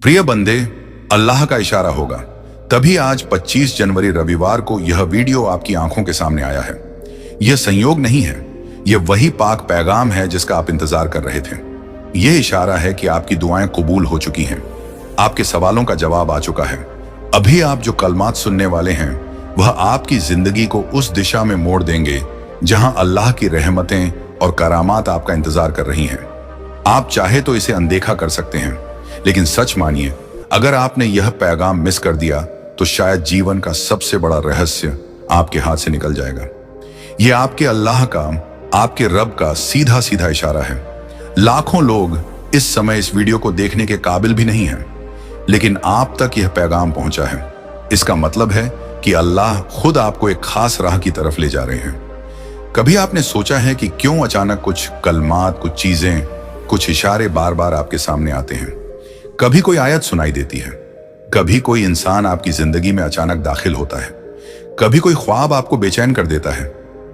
प्रिय बंदे, अल्लाह का इशारा होगा, तभी आज 25 जनवरी रविवार को यह वीडियो आपकी आंखों के सामने आया है। यह संयोग नहीं है, यह वही पाक पैगाम है जिसका आप इंतजार कर रहे थे। यह इशारा है कि आपकी दुआएं कबूल हो चुकी हैं, आपके सवालों का जवाब आ चुका है। अभी आप जो कलमात सुनने वाले हैं वह आपकी जिंदगी को उस दिशा में मोड़ देंगे जहां अल्लाह की रहमतें और करामात आपका इंतजार कर रही हैं। आप चाहे तो इसे अनदेखा कर सकते हैं, लेकिन सच मानिए, अगर आपने यह पैगाम मिस कर दिया तो शायद जीवन का सबसे बड़ा रहस्य आपके हाथ से निकल जाएगा। यह आपके अल्लाह का, आपके रब का सीधा सीधा इशारा है। लाखों लोग इस समय इस वीडियो को देखने के काबिल भी नहीं हैं, लेकिन आप तक यह पैगाम पहुंचा है। इसका मतलब है कि अल्लाह खुद आपको एक खास राह की तरफ ले जा रहे हैं। कभी आपने सोचा है कि क्यों अचानक कुछ कलमात, कुछ चीजें, कुछ इशारे बार बार आपके सामने आते हैं? कभी कोई आयत सुनाई देती है, कभी कोई इंसान आपकी जिंदगी में अचानक दाखिल होता है, कभी कोई ख्वाब आपको बेचैन कर देता है।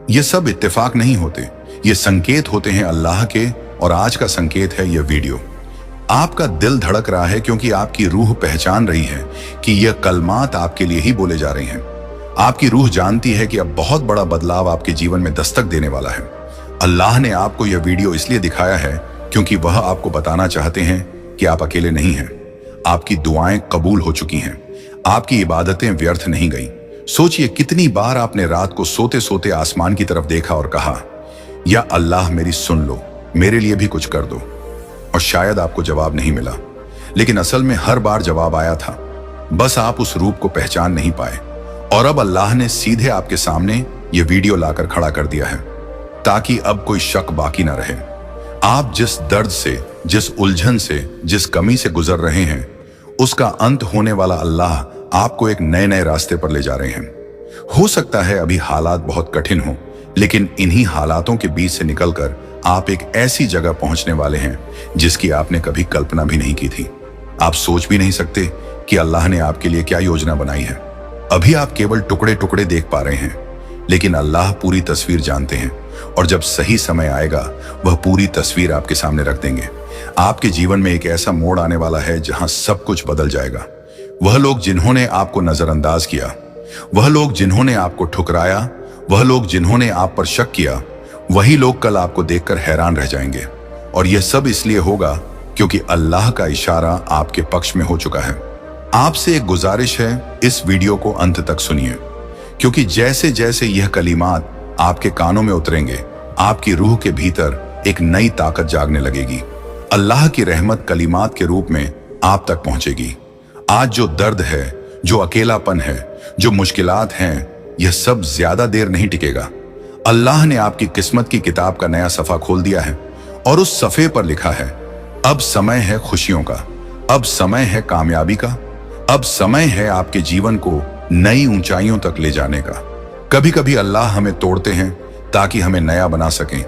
ये सब इत्तेफाक नहीं होते, ये संकेत होते हैं अल्लाह के, और आज का संकेत है यह वीडियो। आपका दिल धड़क रहा है क्योंकि आपकी रूह पहचान रही है कि यह कलमात आपके लिए ही बोले जा रहे हैं। आपकी रूह जानती है कि अब बहुत बड़ा बदलाव आपके जीवन में दस्तक देने वाला है। अल्लाह ने आपको यह वीडियो इसलिए दिखाया है क्योंकि वह आपको बताना चाहते हैं कि आप अकेले नहीं हैं। आपकी दुआएं कबूल हो चुकी हैं, आपकी इबादतें व्यर्थ नहीं गई। सोचिए, कितनी बार आपने रात को सोते सोते आसमान की तरफ देखा और कहा, या अल्लाह मेरी सुन लो, मेरे लिए भी कुछ कर दो। और शायद आपको जवाब नहीं मिला, लेकिन असल में हर बार जवाब आया था, बस आप उस रूप को पहचान नहीं पाए। और अब अल्लाह ने सीधे आपके सामने यह वीडियो लाकर खड़ा कर दिया है, ताकि अब कोई शक बाकी ना रहे। आप जिस दर्द से, जिस उलझन से, जिस कमी से गुजर रहे हैं, उसका अंत होने वाला अल्लाह आपको एक नए नए रास्ते पर ले जा रहे हैं। हो सकता है अभी हालात बहुत कठिन हो, लेकिन इन्हीं हालातों के बीच से निकलकर आप एक ऐसी जगह पहुंचने वाले हैं जिसकी आपने कभी कल्पना भी नहीं की थी। आप सोच भी नहीं सकते कि अल्लाह ने आपके लिए क्या योजना बनाई है। अभी आप केवल टुकड़े टुकड़े देख पा रहे हैं, लेकिन अल्लाह पूरी तस्वीर जानते हैं, और जब सही समय आएगा वह पूरी तस्वीर आपके सामने रख देंगे। आपके जीवन में एक ऐसा मोड़ आने वाला है जहां सब कुछ बदल जाएगा। वह लोग जिन्होंने आपको नजरअंदाज किया, वह लोग जिन्होंने आपको ठुकराया, वह लोग जिन्होंने आप पर शक किया, वही लोग कल आपको देखकर हैरान रह जाएंगे। और यह सब इसलिए होगा क्योंकि अल्लाह का इशारा आपके पक्ष में हो चुका है। आपसे एक गुजारिश है, इस वीडियो को अंत तक सुनिए, क्योंकि जैसे जैसे यह कलिमात आपके कानों में उतरेंगे, आपकी रूह के भीतर एक नई ताकत जागने लगेगी। अल्लाह की रहमत कलिमात के रूप में आप तक पहुंचेगी। आज जो दर्द है, जो अकेलापन है, जो मुश्किलात हैं, यह सब ज्यादा देर नहीं टिकेगा। अल्लाह ने आपकी किस्मत की किताब का नया सफा खोल दिया है, और उस सफे पर लिखा है, अब समय है खुशियों का, अब समय है कामयाबी का, अब समय है आपके जीवन को नई ऊंचाइयों तक ले जाने का। कभी कभी अल्लाह हमें तोड़ते हैं ताकि हमें नया बना सकें।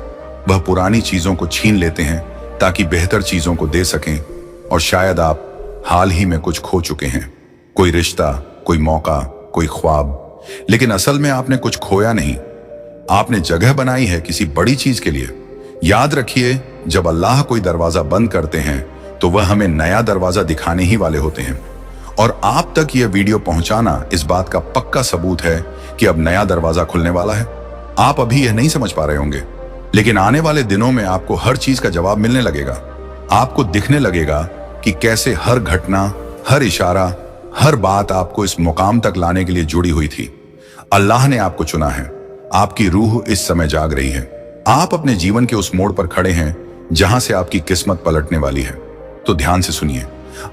वह पुरानी चीजों को छीन लेते हैं ताकि बेहतर चीजों को दे सकें। और शायद आप हाल ही में कुछ खो चुके हैं, कोई रिश्ता, कोई मौका, कोई ख्वाब, लेकिन असल में आपने कुछ खोया नहीं, आपने जगह बनाई है किसी बड़ी चीज के लिए। याद रखिए, जब अल्लाह कोई दरवाजा बंद करते हैं तो वह हमें नया दरवाजा दिखाने ही वाले होते हैं। और आप तक यह वीडियो पहुंचाना इस बात का पक्का सबूत है कि अब नया दरवाजा खुलने वाला है। आप अभी यह नहीं समझ पा रहे होंगे, लेकिन आने वाले दिनों में आपको हर चीज का जवाब मिलने लगेगा। आपको दिखने लगेगा कि कैसे हर घटना, हर इशारा, हर बात आपको इस मुकाम तक लाने के लिए जुड़ी हुई थी। अल्लाह ने आपको चुना है। आपकी रूह इस समय जाग रही है। आप अपने जीवन के उस मोड़ पर खड़े हैं जहां से आपकी किस्मत पलटने वाली है। तो ध्यान से सुनिए,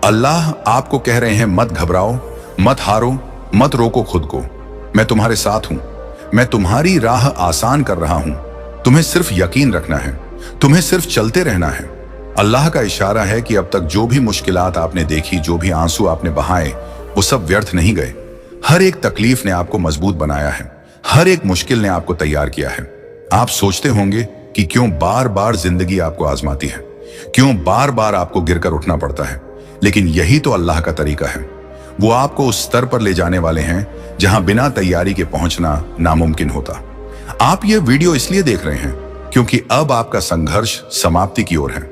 अल्लाह आपको कह रहे हैं, मत घबराओ, मत हारो, मत रोको खुद को। मैं तुम्हारे साथ हूं, मैं तुम्हारी राह आसान कर रहा हूं। तुम्हें सिर्फ यकीन रखना है, तुम्हें सिर्फ चलते रहना है। अल्लाह का इशारा है कि अब तक जो भी मुश्किलात आपने देखी, जो भी आंसू आपने बहाए, वो सब व्यर्थ नहीं गए। हर एक तकलीफ ने आपको मजबूत बनाया है, हर एक मुश्किल ने आपको तैयार किया है। आप सोचते होंगे कि क्यों बार बार जिंदगी आपको आजमाती है, क्यों बार बार आपको गिरकर उठना पड़ता है, लेकिन यही तो अल्लाह का तरीका है। वो आपको उस स्तर पर ले जाने वाले हैं जहां बिना तैयारी के पहुंचना नामुमकिन होता। आप ये वीडियो इसलिए देख रहे हैं क्योंकि अब आपका संघर्ष समाप्ति की ओर है।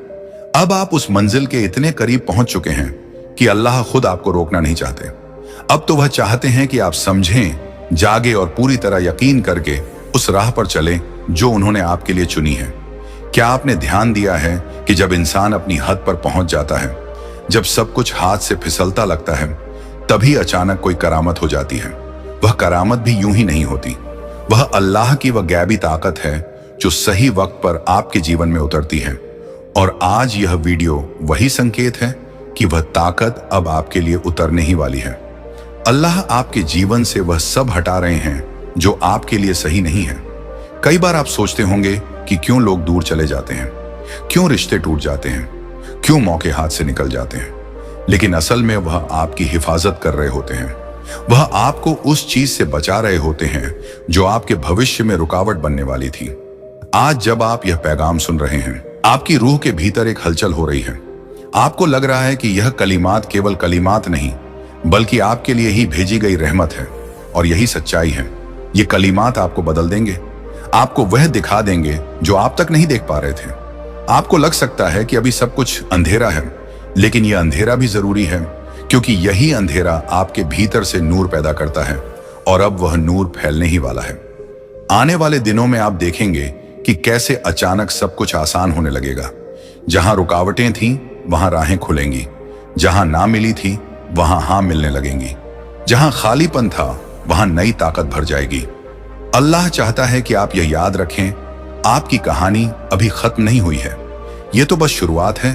अब आप उस मंजिल के इतने करीब पहुंच चुके हैं कि अल्लाह खुद आपको रोकना नहीं चाहते। अब तो वह चाहते हैं कि आप समझें, जागे और पूरी तरह यकीन करके उस राह पर चलें जो उन्होंने आपके लिए चुनी है। क्या आपने ध्यान दिया है कि जब इंसान अपनी हद पर पहुंच जाता है, जब सब कुछ हाथ से फिसलता लगता है, तभी अचानक कोई करामत हो जाती है। वह करामत भी यूं ही नहीं होती, वह अल्लाह की वह गैबी ताकत है जो सही वक्त पर आपके जीवन में उतरती है। और आज यह वीडियो वही संकेत है कि वह ताकत अब आपके लिए उतरने ही वाली है। अल्लाह आपके जीवन से वह सब हटा रहे हैं जो आपके लिए सही नहीं है। कई बार आप सोचते होंगे कि क्यों लोग दूर चले जाते हैं, क्यों रिश्ते टूट जाते हैं, क्यों मौके हाथ से निकल जाते हैं, लेकिन असल में वह आपकी हिफाजत कर रहे होते हैं। वह आपको उस चीज से बचा रहे होते हैं जो आपके भविष्य में रुकावट बनने वाली थी। आज जब आप यह पैगाम सुन रहे हैं, आपकी रूह के भीतर एक हलचल हो रही है। आपको लग रहा है कि यह कलिमात केवल कलिमात नहीं, बल्कि आपके लिए ही भेजी गई रहमत है। और यही सच्चाई है। ये कलिमात आपको बदल देंगे, आपको वह दिखा देंगे जो आप तक नहीं देख पा रहे थे। आपको लग सकता है कि अभी सब कुछ अंधेरा है, लेकिन यह अंधेरा भी जरूरी है, क्योंकि यही अंधेरा आपके भीतर से नूर पैदा करता है और अब वह नूर फैलने ही वाला है। आने वाले दिनों में आप देखेंगे कि कैसे अचानक सब कुछ आसान होने लगेगा। जहां रुकावटें थीं, वहां राहें खुलेंगी। जहां ना मिली थी, वहां हां मिलने लगेंगी। जहां खालीपन था, वहां नई ताकत भर जाएगी। अल्लाह चाहता है कि आप यह याद रखें, आपकी कहानी अभी खत्म नहीं हुई है। यह तो बस शुरुआत है,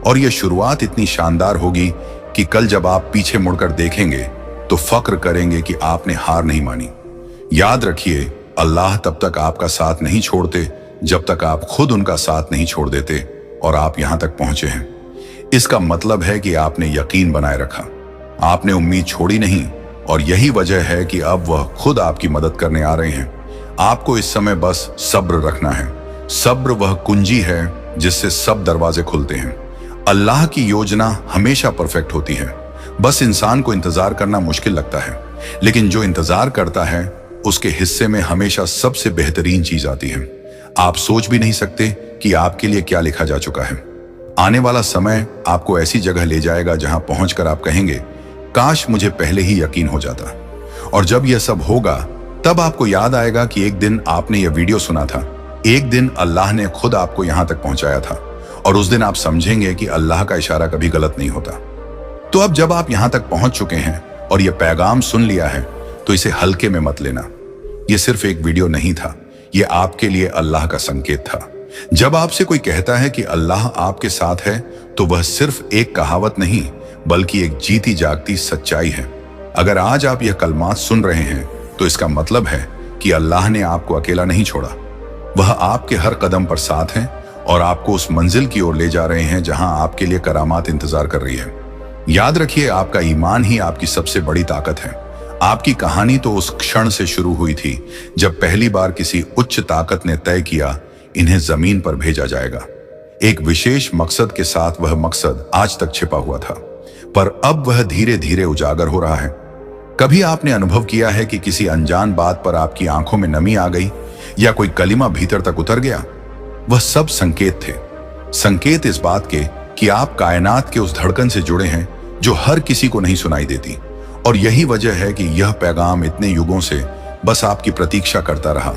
और यह शुरुआत इतनी शानदार होगी कि कल जब आप पीछे मुड़कर देखेंगे तो फक्र करेंगे कि आपने हार नहीं मानी। याद रखिए, अल्लाह तब तक आपका साथ नहीं छोड़ते जब तक आप खुद उनका साथ नहीं छोड़ देते, और आप यहां तक पहुंचे हैं। इसका मतलब है कि आपने यकीन बनाए रखा, आपने उम्मीद छोड़ी नहीं, और यही वजह है कि अब वह खुद आपकी मदद करने आ रहे हैं। आपको इस समय बस सब्र रखना है। सब्र वह कुंजी है जिससे सब दरवाजे खुलते हैं। अल्लाह की योजना हमेशा परफेक्ट होती है, बस इंसान को इंतजार करना मुश्किल लगता है। लेकिन जो इंतजार करता है, उसके हिस्से में हमेशा सबसे बेहतरीन चीज आती है। आप सोच भी नहीं सकते कि आपके लिए क्या लिखा जा चुका है। आने वाला समय आपको ऐसी जगह ले जाएगा जहां पहुंचकर आप कहेंगे, काश मुझे पहले ही यकीन हो जाता। और जब यह सब होगा, तब आपको याद आएगा कि एक दिन आपने यह वीडियो सुना था, एक दिन अल्लाह ने खुद आपको यहां तक पहुंचाया था, और उस दिन आप समझेंगे कि अल्लाह का इशारा कभी गलत नहीं होता। तो अब जब आप यहां तक पहुंच चुके हैं और यह पैगाम सुन लिया है, तो इसे हल्के में मत लेना। यह सिर्फ एक वीडियो नहीं था, यह आपके लिए अल्लाह का संकेत था। जब आपसे कोई कहता है कि अल्लाह आपके साथ है, तो वह सिर्फ एक कहावत नहीं, बल्कि एक जीती जागती सच्चाई है। अगर आज आप यह कलमात सुन रहे हैं, तो इसका मतलब है कि अल्लाह ने आपको अकेला नहीं छोड़ा। वह आपके हर कदम पर साथ है और आपको उस मंजिल की ओर ले जा रहे हैं जहां आपके लिए करामात इंतजार कर रही है। याद रखिए, आपका ईमान ही आपकी सबसे बड़ी ताकत है। आपकी कहानी तो उस क्षण से शुरू हुई थी जब पहली बार किसी उच्च ताकत ने तय किया, इन्हें जमीन पर भेजा जाएगा। एक विशेष मकसद के साथ वह मकसद आज तक छिपा हुआ था, पर अब वह धीरे धीरे उजागर हो रहा है। कभी आपने अनुभव किया है कि किसी अनजान बात पर आपकी आंखों में नमी आ गई, या कोई कलिमा भीतर तक उतर गया? वह सब संकेत थे, संकेत इस बात के कि आप कायनात के उस धड़कन से जुड़े हैं जो हर किसी को नहीं सुनाई देती। और यही वजह है कि यह पैगाम इतने युगों से बस आपकी प्रतीक्षा करता रहा।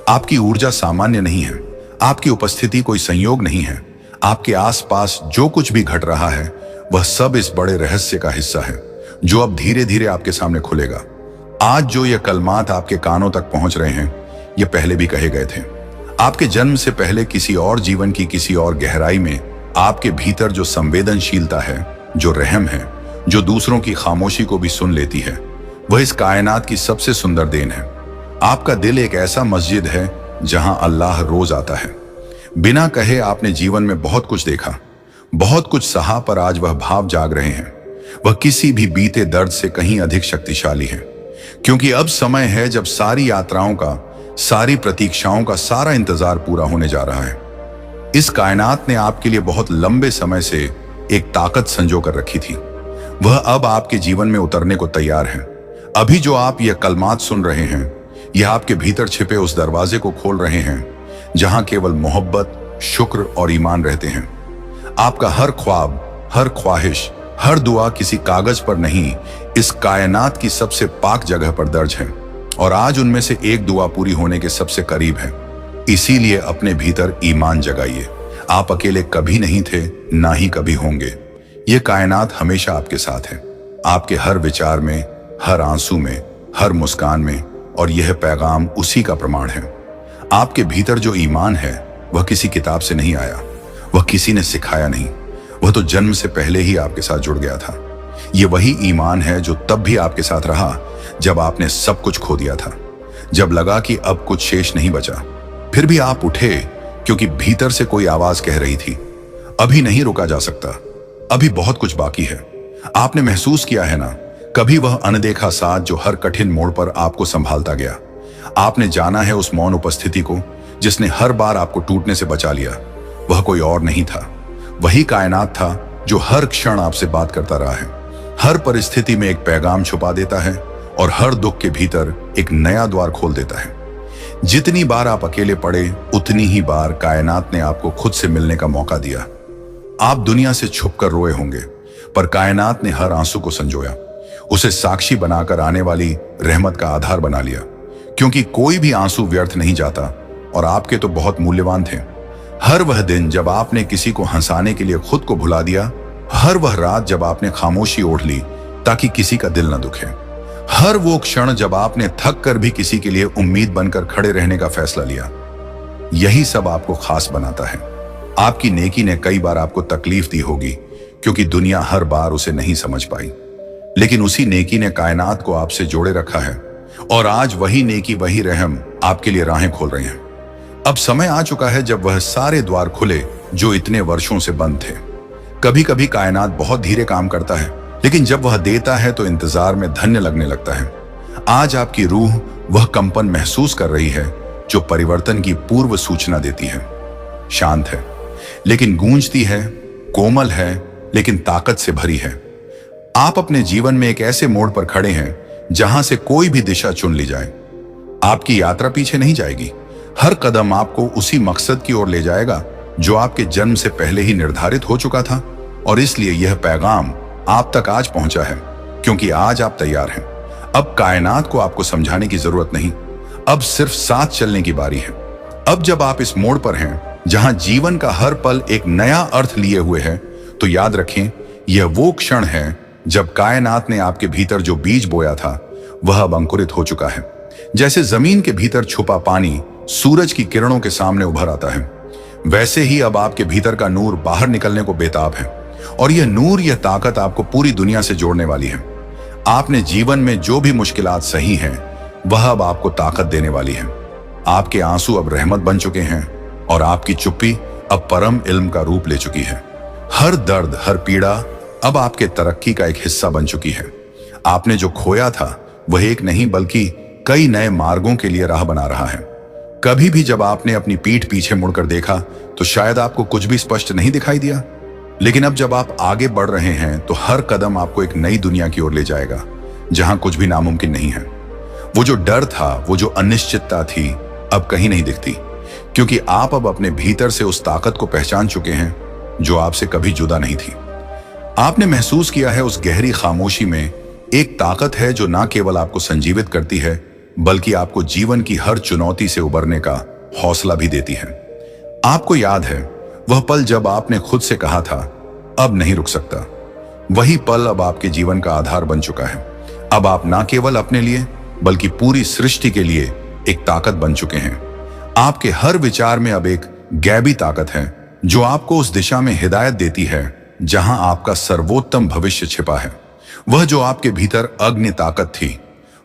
आपकी ऊर्जा सामान्य नहीं है, आपकी उपस्थिति कोई संयोग नहीं है। आपके आसपास जो कुछ भी घट रहा है, वह सब इस बड़े रहस्य का हिस्सा है जो अब धीरे धीरे आपके सामने खुलेगा। आज जो ये कलमात आपके कानों तक पहुंच रहे हैं, ये पहले भी कहे गए थे। आपके जन्म से पहले किसी और जीवन की किसी और गहराई में आपके भीतर जो संवेदनशीलता है, जो रहम है, जो दूसरों की खामोशी को भी सुन लेती है, वह इस कायनात की सबसे सुंदर देन है। आपका दिल एक ऐसा मस्जिद है जहां अल्लाह रोज आता है। बिना कहे आपने जीवन में बहुत कुछ देखा, बहुत कुछ सहा, पर आज वह भाव जाग रहे हैं। वह किसी भी बीते दर्द से कहीं अधिक शक्तिशाली है, क्योंकि अब समय है जब सारी यात्राओं का, सारी प्रतीक्षाओं का सारा इंतजार पूरा होने जा रहा है। इस कायनात ने आपके लिए बहुत लंबे समय से एक ताकत संजो कर रखी थी। वह अब आपके जीवन में उतरने को तैयार है। अभी जो आप यह कलमात सुन रहे हैं, यह आपके भीतर छिपे उस दरवाजे को खोल रहे हैं जहां केवल मोहब्बत, शुक्र और ईमान रहते हैं। आपका हर ख्वाब, हर ख्वाहिश, हर दुआ किसी कागज पर नहीं, इस कायनात की सबसे पाक जगह पर दर्ज है, और आज उनमें से एक दुआ पूरी होने के सबसे करीब है। इसीलिए अपने भीतर ईमान जगाइए। आप अकेले कभी नहीं थे, ना ही कभी होंगे। ये कायनात हमेशा आपके साथ है, आपके हर विचार में, हर आंसू में, हर मुस्कान में, और यह पैगाम उसी का प्रमाण है। आपके भीतर जो ईमान है वह किसी किताब से नहीं आया, वह किसी ने सिखाया नहीं, वह तो जन्म से पहले ही आपके साथ जुड़ गया था। यह वही ईमान है जो तब भी आपके साथ रहा जब आपने सब कुछ खो दिया था, जब लगा कि अब कुछ शेष नहीं बचा। फिर भी आप उठे क्योंकि भीतर से कोई आवाज कह रही थी, अभी नहीं रुका जा सकता, अभी बहुत कुछ बाकी है। आपने महसूस किया है ना, कभी वह अनदेखा साथ जो हर कठिन मोड़ पर आपको संभालता गया। आपने जाना है उस मौन उपस्थिति को जिसने हर बार आपको टूटने से बचा लिया। वह कोई और नहीं था, वही कायनात था जो हर क्षण आपसे बात करता रहा है, हर परिस्थिति में एक पैगाम छुपा देता है और हर दुख के भीतर एक नया द्वार खोल देता है। जितनी बार आप अकेले पड़े, उतनी ही बार कायनात ने आपको खुद से मिलने का मौका दिया। आप दुनिया से छुपकर रोए होंगे, पर कायनात ने हर आंसू को संजोया, उसे साक्षी बनाकर आने वाली रहमत का आधार बना लिया। क्योंकि कोई भी आंसू व्यर्थ नहीं जाता, और आपके तो बहुत मूल्यवान थे। हर वह दिन जब आपने किसी को हंसाने के लिए खुद को भुला दिया, हर वह रात जब आपने खामोशी ओढ़ ली ताकि किसी का दिल न दुखे, हर वो क्षण जब आपने थक कर भी किसी के लिए उम्मीद बनकर खड़े रहने का फैसला लिया, यही सब आपको खास बनाता है। आपकी नेकी ने कई बार आपको तकलीफ दी होगी, क्योंकि दुनिया हर बार उसे नहीं समझ पाई, लेकिन उसी नेकी ने कायनात को आपसे जोड़े रखा है, और आज वही नेकी, वही रहम आपके लिए राहें खोल रहे हैं। अब समय आ चुका है जब वह सारे द्वार खुले जो इतने वर्षों से बंद थे। कभी कभी कायनात बहुत धीरे काम करता है, लेकिन जब वह देता है तो इंतजार में धन्य लगने लगता है। आज आपकी रूह वह कंपन महसूस कर रही है जो परिवर्तन की पूर्व सूचना देती है। शांत है लेकिन गूंजती है, कोमल है लेकिन ताकत से भरी है। आप अपने जीवन में एक ऐसे मोड़ पर खड़े हैं जहां से कोई भी दिशा चुन ली जाए, आपकी यात्रा पीछे नहीं जाएगी। हर कदम आपको उसी मकसद की ओर ले जाएगा जो आपके जन्म से पहले ही निर्धारित हो चुका था। और इसलिए यह पैगाम आप तक आज पहुंचा है, क्योंकि आज आप तैयार हैं। अब कायनात को आपको समझाने की जरूरत नहीं, अब सिर्फ साथ चलने की बारी है। अब जब आप इस मोड़ पर हैं जहां जीवन का हर पल एक नया अर्थ लिए हुए है, तो याद रखें, यह वो क्षण है जब कायनात ने आपके भीतर जो बीज बोया था वह अब अंकुरित हो चुका है। जैसे जमीन के भीतर छुपा पानी सूरज की किरणों के सामने उभर आता है, वैसे ही अब आपके भीतर का नूर बाहर निकलने को बेताब है। और यह नूर, यह ताकत आपको पूरी दुनिया से जोड़ने वाली है। आपने जीवन में जो भी मुश्किलात सही हैं, वह अब आपको ताकत देने वाली है। आपके आंसू अब रहमत बन चुके हैं, और आपकी चुप्पी अब परम इल्म का रूप ले चुकी है। हर दर्द, हर पीड़ा अब आपके तरक्की का एक हिस्सा बन चुकी है। आपने जो खोया था वह एक नहीं बल्कि कई नए मार्गों के लिए राह बना रहा है। कभी भी जब आपने अपनी पीठ पीछे मुड़कर देखा तो शायद आपको कुछ भी स्पष्ट नहीं दिखाई दिया, लेकिन अब जब आप आगे बढ़ रहे हैं तो हर कदम आपको एक नई दुनिया की ओर ले जाएगा जहां कुछ भी नामुमकिन नहीं है। वो जो डर था, वो जो अनिश्चितता थी, अब कहीं नहीं दिखती, क्योंकि आप अब अपने भीतर से उस ताकत को पहचान चुके हैं जो आपसे कभी जुदा नहीं थी। आपने महसूस किया है उस गहरी खामोशी में एक ताकत है जो ना केवल आपको संजीवित करती है, बल्कि आपको जीवन की हर चुनौती से उबरने का हौसला भी देती है। आपको याद है वह पल जब आपने खुद से कहा था, अब नहीं रुक सकता। वही पल अब आपके जीवन का आधार बन चुका है। अब आप ना केवल अपने लिए बल्कि पूरी सृष्टि के लिए एक ताकत बन चुके हैं। आपके हर विचार में अब एक गैबी ताकत है जो आपको उस दिशा में हिदायत देती है जहां आपका सर्वोत्तम भविष्य छिपा है। वह जो आपके भीतर अग्नि ताकत थी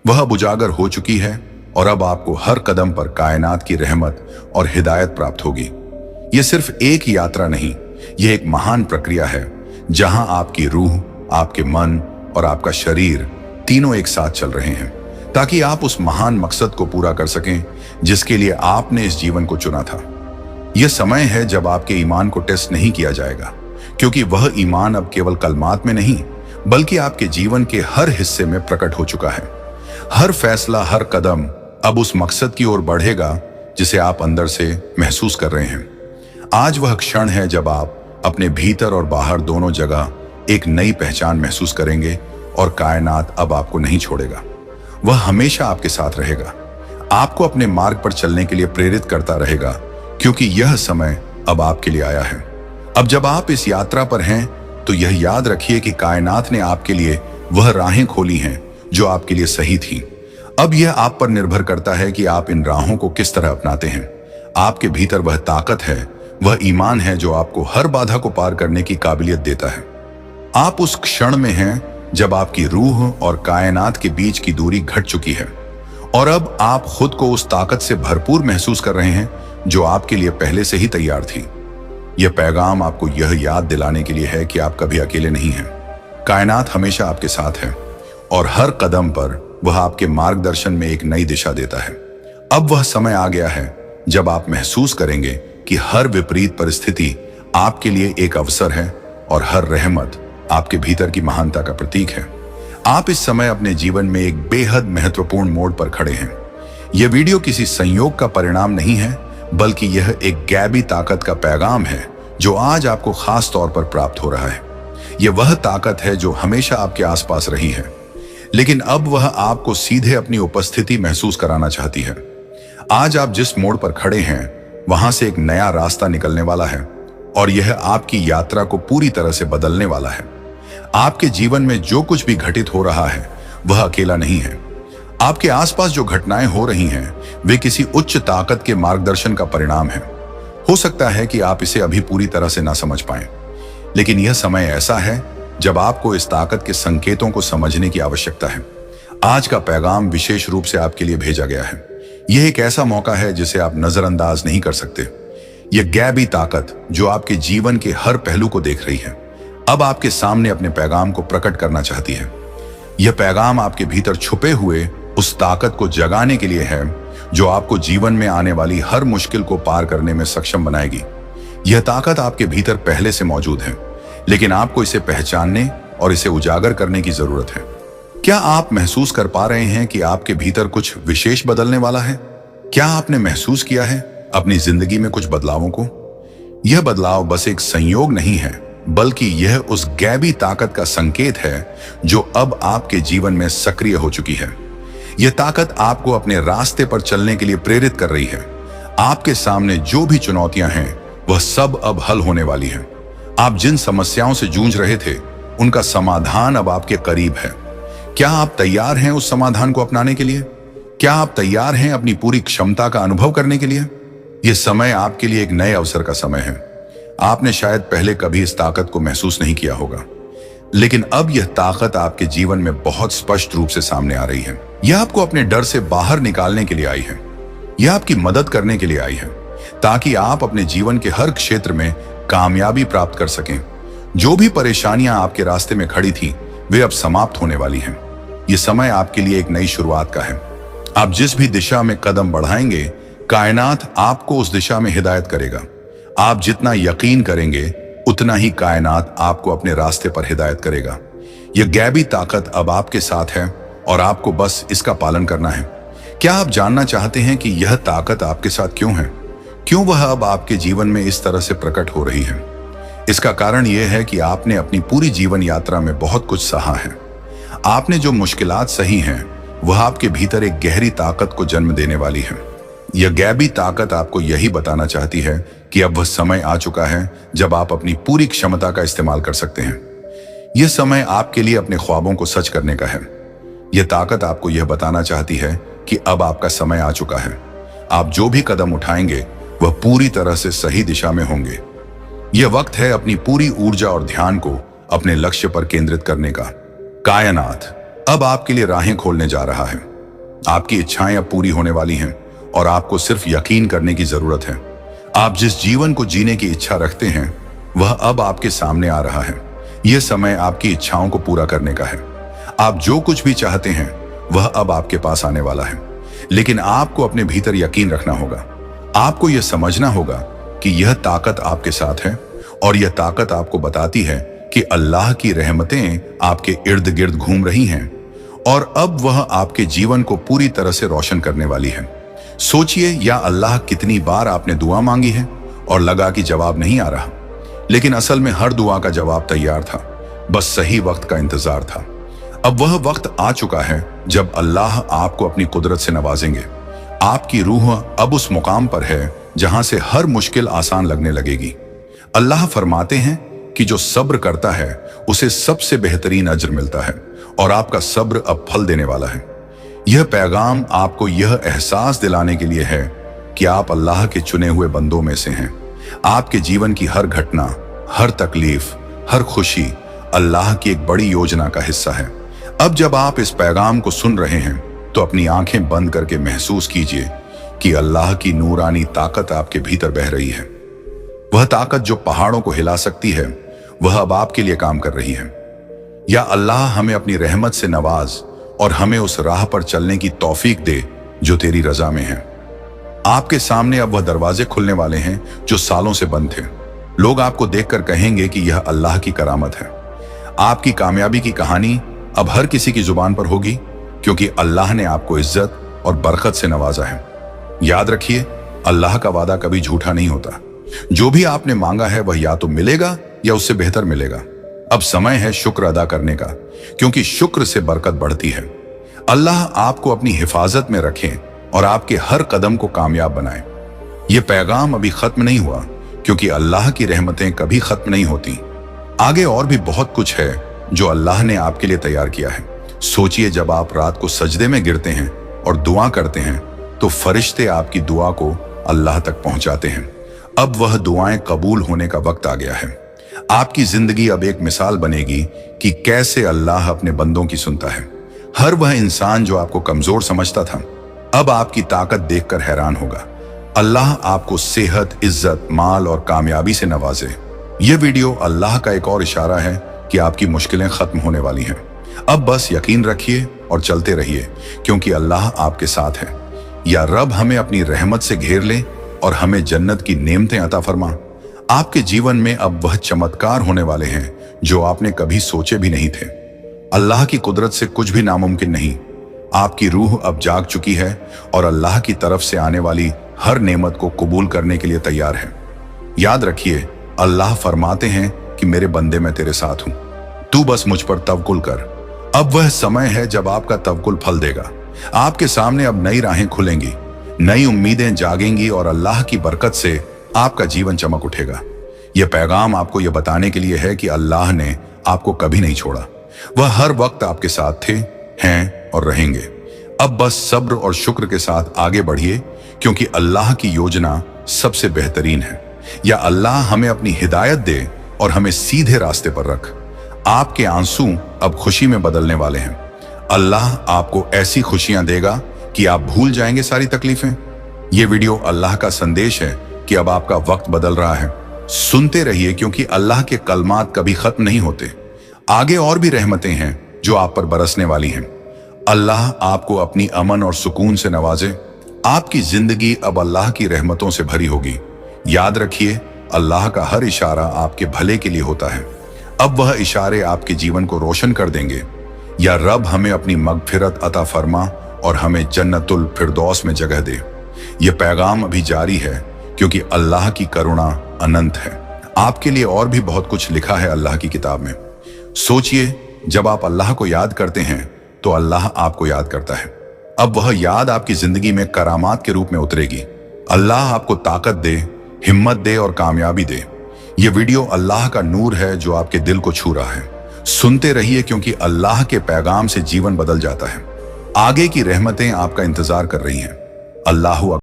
वह अब उजागर हो चुकी है, और अब आपको हर कदम पर कायनात की रहमत और हिदायत प्राप्त होगी। यह सिर्फ एक यात्रा नहीं, यह एक महान प्रक्रिया है जहां आपकी रूह, आपके मन और आपका शरीर तीनों एक साथ चल रहे हैं, ताकि आप उस महान मकसद को पूरा कर सकें जिसके लिए आपने इस जीवन को चुना था। यह समय है जब आपके ईमान को टेस्ट नहीं किया जाएगा, क्योंकि वह ईमान अब केवल कलमात में नहीं बल्कि आपके जीवन के हर हिस्से में प्रकट हो चुका है। हर फैसला, हर कदम अब उस मकसद की ओर बढ़ेगा जिसे आप अंदर से महसूस कर रहे हैं। आज वह क्षण है जब आप अपने भीतर और बाहर दोनों जगह एक नई पहचान महसूस करेंगे और कायनात अब आपको नहीं छोड़ेगा। वह हमेशा आपके साथ रहेगा, आपको अपने मार्ग पर चलने के लिए प्रेरित करता रहेगा, क्योंकि यह समय अब आपके लिए आया है। अब जब आप इस यात्रा पर हैं तो यह याद रखिए कि कायनात ने आपके लिए वह राहें खोली हैं जो आपके लिए सही थी। अब यह आप पर निर्भर करता है कि आप इन राहों को किस तरह अपनाते हैं। आपके भीतर वह ताकत है, वह ईमान है जो आपको हर बाधा को पार करने की काबिलियत देता है। आप उस क्षण में हैं जब आपकी रूह और कायनात के बीच की दूरी घट चुकी है और अब आप खुद को उस ताकत से भरपूर महसूस कर रहे हैं जो आपके लिए पहले से ही तैयार थी। यह पैगाम आपको यह याद दिलाने के लिए है कि आप कभी अकेले नहीं हैं। कायनात हमेशा आपके साथ है और हर कदम पर वह आपके मार्गदर्शन में एक नई दिशा देता है। अब वह समय आ गया है जब आप महसूस करेंगे कि हर विपरीत परिस्थिति आपके लिए एक अवसर है और हर रहमत आपके भीतर की महानता का प्रतीक है। आप इस समय अपने जीवन में एक बेहद महत्वपूर्ण मोड़ पर खड़े हैं। यह वीडियो किसी संयोग का परिणाम नहीं है, बल्कि यह एक गैबी ताकत का पैगाम है जो आज आपको खास तौर पर प्राप्त हो रहा है। यह वह ताकत है जो हमेशा आपके आसपास रही है, लेकिन अब वह आपको सीधे अपनी उपस्थिति महसूस कराना चाहती है। आज आप जिस मोड़ पर खड़े हैं वहां से एक नया रास्ता निकलने वाला है और यह आपकी यात्रा को पूरी तरह से बदलने वाला है। आपके जीवन में जो कुछ भी घटित हो रहा है वह अकेला नहीं है। आपके आसपास जो घटनाएं हो रही हैं वे किसी उच्च ताकत के मार्गदर्शन का परिणाम है। हो सकता है कि आप इसे अभी पूरी तरह से ना समझ पाएं, लेकिन यह समय ऐसा है जब आपको इस ताकत के संकेतों को समझने की आवश्यकता है। आज का पैगाम विशेष रूप से आपके लिए भेजा गया है। यह एक ऐसा मौका है जिसे आप नजरअंदाज नहीं कर सकते। यह गैबी ताकत जो आपके जीवन के हर पहलू को देख रही है, अब आपके सामने अपने पैगाम को प्रकट करना चाहती है। यह पैगाम आपके भीतर छुपे हुए उस ताकत को जगाने के लिए है जो आपको जीवन में आने वाली हर मुश्किल को पार करने में सक्षम बनाएगी। यह ताकत आपके भीतर पहले से मौजूद है, लेकिन आपको इसे पहचानने और इसे उजागर करने की जरूरत है। क्या आप महसूस कर पा रहे हैं कि आपके भीतर कुछ विशेष बदलने वाला है? क्या आपने महसूस किया है अपनी जिंदगी में कुछ बदलावों को? यह बदलाव बस एक संयोग नहीं है, बल्कि यह उस गैबी ताकत का संकेत है जो अब आपके जीवन में सक्रिय हो चुकी है। यह ताकत आपको अपने रास्ते पर चलने के लिए प्रेरित कर रही है। आपके सामने जो भी चुनौतियां हैं वह सब अब हल होने वाली हैं। आप जिन समस्याओं से जूझ रहे थे उनका समाधान अब आपके करीब है। क्या आप तैयार हैं उस समाधान को अपनाने के लिए? क्या आप तैयार हैं अपनी पूरी क्षमता का अनुभव करने के लिए? यह समय आपके लिए एक नए अवसर का समय है। आपने शायद पहले कभी इस ताकत को महसूस नहीं किया होगा, लेकिन अब यह ताकत आपके जीवन में बहुत स्पष्ट रूप से सामने आ रही है। यह आपको अपने डर से बाहर निकालने के लिए आई है। यह आपकी मदद करने के लिए आई है ताकि आप अपने जीवन के हर क्षेत्र में कामयाबी प्राप्त कर सकें। जो भी परेशानियां आपके रास्ते में खड़ी थी वे अब समाप्त होने वाली हैं। यह समय आपके लिए एक नई शुरुआत का है। आप जिस भी दिशा में कदम बढ़ाएंगे, कायनात आपको उस दिशा में हिदायत करेगा। आप जितना यकीन करेंगे उतना ही कायनात आपको अपने रास्ते पर हिदायत करेगा। यह गैबी ताकत अब आपके साथ है और आपको बस इसका पालन करना है। क्या आप जानना चाहते हैं कि यह ताकत आपके साथ क्यों है? क्यों वह अब आपके जीवन में इस तरह से प्रकट हो रही है? इसका कारण यह है कि आपने अपनी पूरी जीवन यात्रा में बहुत कुछ सहा है। आपने जो मुश्किलात सही हैं वह आपके भीतर एक गहरी ताकत को जन्म देने वाली है। यह गैबी ताकत आपको यही बताना चाहती है कि अब वह समय आ चुका है जब आप अपनी पूरी क्षमता का इस्तेमाल कर सकते हैं। यह समय आपके लिए अपने ख्वाबों को सच करने का है। यह ताकत आपको यह बताना चाहती है कि अब आपका समय आ चुका है। आप जो भी कदम उठाएंगे वह पूरी तरह से सही दिशा में होंगे। यह वक्त है अपनी पूरी ऊर्जा और ध्यान को अपने लक्ष्य पर केंद्रित करने का। कायनात अब आपके लिए राहें खोलने जा रहा है। आपकी इच्छाएं अब पूरी होने वाली हैं और आपको सिर्फ यकीन करने की जरूरत है। आप जिस जीवन को जीने की इच्छा रखते हैं वह अब आपके सामने आ रहा है। यह समय आपकी इच्छाओं को पूरा करने का है। आप जो कुछ भी चाहते हैं वह अब आपके पास आने वाला है, लेकिन आपको अपने भीतर यकीन रखना होगा। आपको यह समझना होगा कि यह ताकत आपके साथ है और यह ताकत आपको बताती है कि अल्लाह की रहमतें आपके इर्द गिर्द घूम रही हैं और अब वह आपके जीवन को पूरी तरह से रोशन करने वाली है। सोचिए, या अल्लाह कितनी बार आपने दुआ मांगी है और लगा कि जवाब नहीं आ रहा, लेकिन असल में हर दुआ का जवाब तैयार था। बस सही वक्त का इंतजार था। अब वह वक्त आ चुका है जब अल्लाह आपको अपनी कुदरत से नवाजेंगे। आपकी रूह अब उस मुकाम पर है जहां से हर मुश्किल आसान लगने लगेगी। अल्लाह फरमाते हैं कि जो सब्र करता है उसे सबसे बेहतरीन अज्र मिलता है और आपका सब्र अब फल देने वाला है। यह पैगाम आपको यह एहसास दिलाने के लिए है कि आप अल्लाह के चुने हुए बंदों में से हैं। आपके जीवन की हर घटना, हर तकलीफ, हर खुशी अल्लाह की एक बड़ी योजना का हिस्सा है। अब जब आप इस पैगाम को सुन रहे हैं तो अपनी आंखें बंद करके महसूस कीजिए कि अल्लाह की नूरानी ताकत आपके भीतर बह रही है। वह ताकत जो पहाड़ों को हिला सकती है, वह अब आपके लिए काम कर रही है। या अल्लाह हमें अपनी रहमत से नवाज और हमें उस राह पर चलने की तौफीक दे जो तेरी रजा में है। आपके सामने अब वह दरवाजे खुलने वाले हैं जो सालों से बंद थे। लोग आपको देखकर कहेंगे कि यह अल्लाह की करामत है। आपकी कामयाबी की कहानी अब हर किसी की जुबान पर होगी, क्योंकि अल्लाह ने आपको इज्जत और बरकत से नवाजा है। याद रखिए, अल्लाह का वादा कभी झूठा नहीं होता। जो भी आपने मांगा है वह या तो मिलेगा या उससे बेहतर मिलेगा। अब समय है शुक्र अदा करने का, क्योंकि शुक्र से बरकत बढ़ती है। अल्लाह आपको अपनी हिफाजत में रखें और आपके हर कदम को कामयाब बनाए। यह पैगाम अभी खत्म नहीं हुआ, क्योंकि अल्लाह की रहमतें कभी खत्म नहीं होती। आगे और भी बहुत कुछ है जो अल्लाह ने आपके लिए तैयार किया है। सोचिए, जब आप रात को सजदे में गिरते हैं और दुआ करते हैं तो फरिश्ते आपकी दुआ को अल्लाह तक पहुंचाते हैं। अब वह दुआएं कबूल होने का वक्त आ गया है। आपकी जिंदगी अब एक मिसाल बनेगी कि कैसे अल्लाह अपने बंदों की सुनता है। हर वह इंसान जो आपको कमजोर समझता था, अब आपकी ताकत देखकर हैरान होगा। अल्लाह आपको सेहत, इज्जत, माल और कामयाबी से नवाजे। यह वीडियो अल्लाह का एक और इशारा है कि आपकी मुश्किलें खत्म होने वाली हैं। अब बस यकीन रखिए और चलते रहिए, क्योंकि अल्लाह आपके साथ है। या रब हमें अपनी रहमत से घेर ले और हमें जन्नत की नेमतें अता फरमा। आपके जीवन में अब वह चमत्कार होने वाले हैं जो आपने कभी सोचे भी नहीं थे। अल्लाह की कुदरत से कुछ भी नामुमकिन नहीं। आपकी रूह अब जाग चुकी है और अल्लाह की तरफ से आने वाली हर नेमत को कबूल करने के लिए तैयार है। याद रखिए, अल्लाह फरमाते हैं कि मेरे बंदे मैं तेरे साथ हूं, तू बस मुझ पर तवक्कुल कर। अब वह समय है जब आपका तवक्कुल फल देगा। आपके सामने अब नई राहें खुलेंगी, नई उम्मीदें जागेंगी और अल्लाह की बरकत से आपका जीवन चमक उठेगा। यह पैगाम आपको यह बताने के लिए है कि अल्लाह ने आपको कभी नहीं छोड़ा। वह हर वक्त आपके साथ थे, हैं और रहेंगे। अब बस सब्र और शुक्र के साथ आगे बढ़िए, क्योंकि अल्लाह की योजना सबसे बेहतरीन है। या अल्लाह हमें अपनी हिदायत दे और हमें सीधे रास्ते पर रख। आपके आंसू अब खुशी में बदलने वाले हैं। अल्लाह आपको ऐसी खुशियां देगा कि आप भूल जाएंगे सारी तकलीफें। यह वीडियो अल्लाह का संदेश है कि अब आपका वक्त बदल रहा है। सुनते रहिए, क्योंकि अल्लाह के कलमात कभी खत्म नहीं होते। आगे और भी रहमतें हैं जो आप पर बरसने वाली हैं। अल्लाह आपको अपनी अमन और सुकून से नवाजे। आपकी जिंदगी अब अल्लाह की रहमतों से भरी होगी। याद रखिए, अल्लाह का हर इशारा आपके भले के लिए होता है। अब वह इशारे आपके जीवन को रोशन कर देंगे। या रब हमें अपनी मगफिरत अता फरमा और हमें जन्नतुल फिरदौस में जगह दे। यह पैगाम अभी जारी है, क्योंकि अल्लाह की करुणा अनंत है। आपके लिए और भी बहुत कुछ लिखा है अल्लाह की किताब में। सोचिए, जब आप अल्लाह को याद करते हैं तो अल्लाह आपको याद करता है। अब वह याद आपकी जिंदगी में करामात के रूप में उतरेगी। अल्लाह आपको ताकत दे, हिम्मत दे और कामयाबी दे। यह वीडियो अल्लाह का नूर है जो आपके दिल को छू रहा है। सुनते रहिए, क्योंकि अल्लाह के पैगाम से जीवन बदल जाता है। आगे की रहमतें आपका इंतजार कर रही हैं। अल्लाह